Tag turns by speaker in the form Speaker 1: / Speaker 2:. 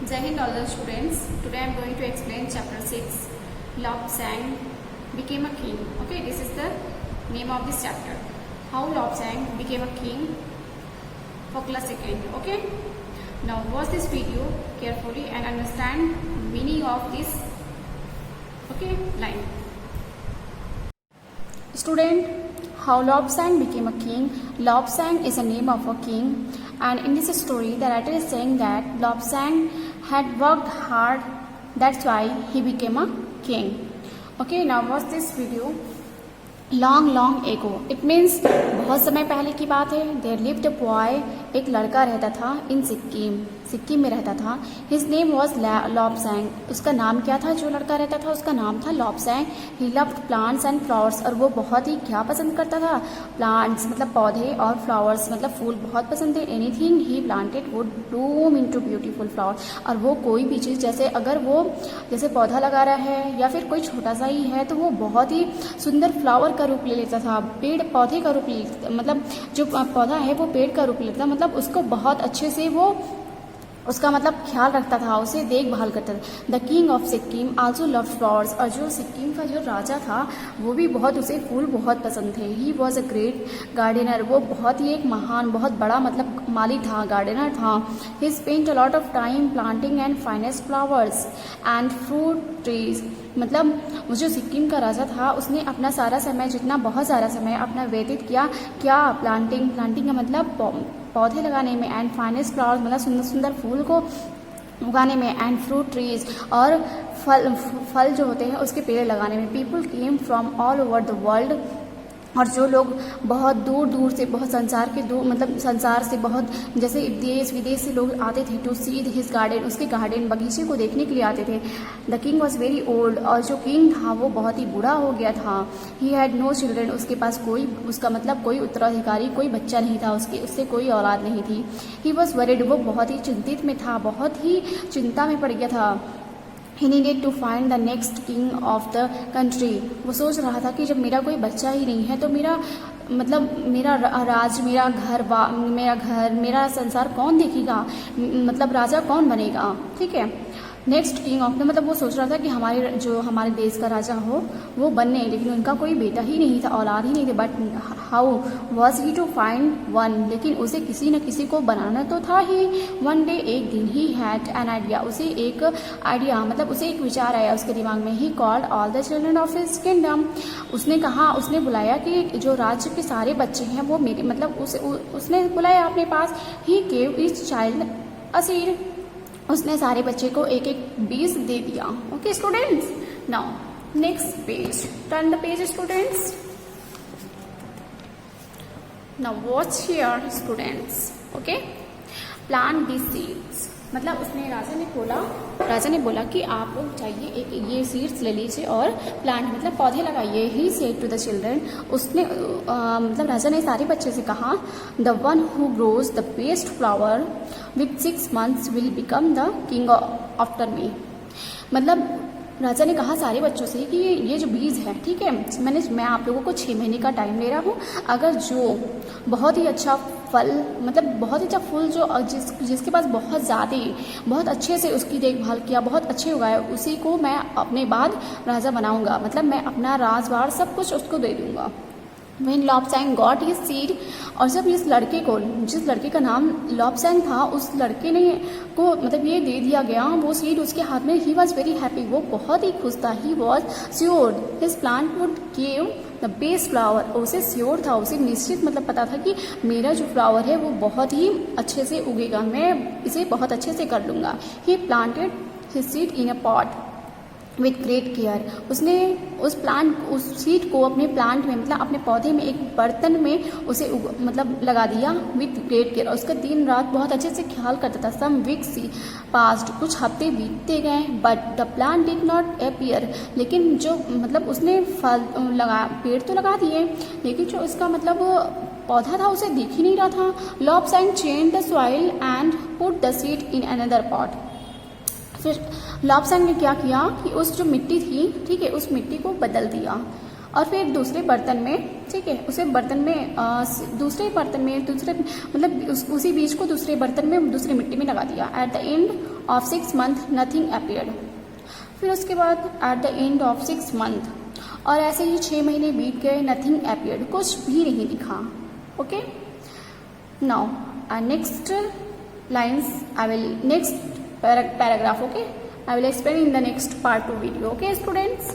Speaker 1: Jai Hind all the students. Today I am going to explain chapter 6. Lobsang became a king. Okay, this is the name of this chapter. How Lobsang became a king for class 2nd. Okay. Now watch this video carefully and understand meaning of this line. Student, how Lobsang became a king. Lobsang is a name of a king, and in this story the writer is saying that Lobsang had worked hard, that's why he became a king. Okay, now watch this video. long ago, it means बहुत समय पहले की बात है. There lived a boy, एक लड़का रहता था in सिक्किम में रहता था. His name was Lobsang. उसका नाम क्या था? जो लड़का रहता था उसका नाम था Lobsang. He loved plants and flowers. और वो बहुत ही क्या पसंद करता था? Plants मतलब पौधे और flowers मतलब फूल बहुत पसंद थे. Anything he planted would bloom into beautiful flowers. और वो कोई भी चीज़ जैसे अगर वो जैसे पौधा लगा रहा है या फिर कोई छोटा सा ही है तो वो बहुत ही सुंदर फ्लावर का रूप ले लेता था. पेड़ पौधे का रूप ले लेता, मतलब जो पौधा है वो पेड़ का रूप लेता, मतलब उसको बहुत अच्छे से वो उसका मतलब ख्याल रखता था, उसे देखभाल करता था. The king of Sikkim also love flowers. और जो सिक्किम का जो राजा था वो भी बहुत उसे फूल बहुत पसंद थे. He was a great gardener. वो बहुत ही एक महान बहुत बड़ा मतलब माली था, गार्डनर था. ही spent a lot of time planting and finest flowers and fruit trees. मतलब वो जो सिक्किम का राजा था उसने अपना सारा समय बहुत सारा समय अपना व्यतीत किया क्या प्लांटिंग का मतलब पौधे लगाने में, एंड फाइनेस्ट फ्लावर्स मतलब सुंदर सुंदर फूल को उगाने में, एंड फ्रूट ट्रीज और फल जो होते हैं उसके पेड़ लगाने में. People came from all over the world. और जो लोग बहुत दूर से बहुत संसार से बहुत जैसे देश विदेश से लोग आते थे टू सी हिज गार्डन. उसके गार्डन बगीचे को देखने के लिए आते थे. The king was very old. और जो किंग था वो बहुत ही बूढ़ा हो गया था. He had no children. उसके पास कोई उत्तराधिकारी कोई बच्चा नहीं था, उससे कोई औलाद नहीं थी. He was worried. वो बहुत ही चिंतित में था, बहुत ही चिंता में पड़ गया था. He needed to find the next king of the country. वो सोच रहा था कि जब मेरा कोई बच्चा ही नहीं है तो मेरा राज मेरा संसार कौन देखेगा, मतलब राजा कौन बनेगा. ठीक है. नेक्स्ट किंग ऑफ द मतलब वो सोच रहा था कि हमारे देश का राजा हो वो बनने, लेकिन उनका कोई बेटा ही नहीं था, औलाद ही नहीं थे. But how was he to find one. लेकिन उसे किसी न किसी को बनाना तो था ही. वन डे एक दिन ही हैड एन आइडिया. उसे एक आइडिया मतलब उसे एक विचार आया उसके दिमाग में. He called all the children of his kingdom. उसने बुलाया कि जो राज्य के सारे बच्चे हैं वो मेरे मतलब उसने बुलाया अपने पास. He gave each child a seed. उसने सारे बच्चे को एक बीज दे दिया. Okay students, now next page. Turn the page students. Now watch here students. Okay, plant the seeds. मतलब राजा ने बोला कि आप लोग चाहिए ये सीड्स ले लीजिए और प्लांट मतलब पौधे लगाइए. He said to the children. उसने मतलब राजा ने सारे बच्चे से कहा the one who grows the best flower with 6 months will become the king after me. मतलब राजा ने कहा सारे बच्चों से कि ये जो बीज है, ठीक है, मैं आप लोगों को 6 महीने का टाइम ले रहा हूँ. अगर जो बहुत ही अच्छा फल मतलब बहुत ही अच्छा फूल जो जिसके पास बहुत अच्छे से उसकी देखभाल किया, बहुत अच्छे उगाए, उसी को मैं अपने बाद राजा बनाऊंगा. मतलब मैं अपना राजवाड़ सब कुछ उसको दे दूंगा. When Lobsang got his seed. और जब जिस लड़के का नाम Lobsang था उस लड़के ने को मतलब ये दे दिया गया वो सीड उसके हाथ में. He was very happy. वो बहुत ही खुश था. He was sure his plant would give the best flower. उसे श्योर था, उसे निश्चित मतलब पता था कि मेरा जो फ्लावर है वो बहुत ही अच्छे से उगेगा, मैं इसे बहुत अच्छे से कर लूँगा. He planted his seed in a pot with great care. उसने उस सीड को अपने प्लांट में मतलब अपने पौधे में एक बर्तन में उसे मतलब लगा दिया विथ ग्रेट केयर. उसका दिन रात बहुत अच्छे से ख्याल करता था. सम वीक्स पास्ट. कुछ हफ्ते बीतते गए. But the plant did not appear. लेकिन जो मतलब उसने पेड़ तो लगा दिए लेकिन जो उसका मतलब पौधा था उसे दिख ही नहीं रहा था. Lobsang changed the soil and put the seed in another pot. फिर Lobsang ने क्या किया कि उस जो मिट्टी थी, ठीक है, उस मिट्टी को बदल दिया और फिर दूसरे बर्तन में, ठीक है, उसे बर्तन में दूसरे मतलब उसी बीज को दूसरे बर्तन में दूसरी मिट्टी में लगा दिया. At the end of 6 month nothing appeared. फिर उसके बाद at the end of 6 month, और ऐसे ही 6 महीने बीत गए, नथिंग अपीयर्ड, कुछ भी नहीं दिखा। Okay, now next lines I will next paragraph, okay, I will explain in the next part 2 video, okay students।